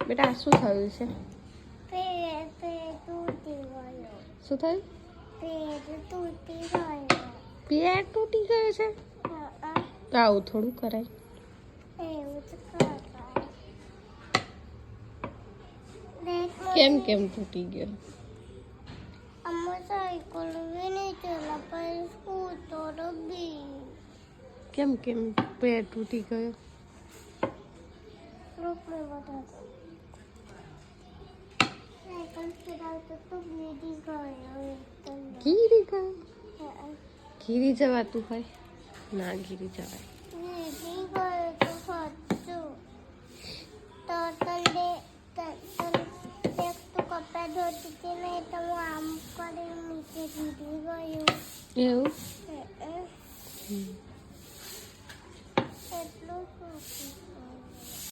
બેટા શું થયું છે? શું થયું? પેટ તૂટી ગયો છે? આવું થોડું કરાય. કેમ કેમ તૂટી ગયો? કેમ કેમ પેટ તૂટી ગયો? ગીરી ગયો? ગીરી જવાતું હોય? ના ગીરી જવાય. એવું?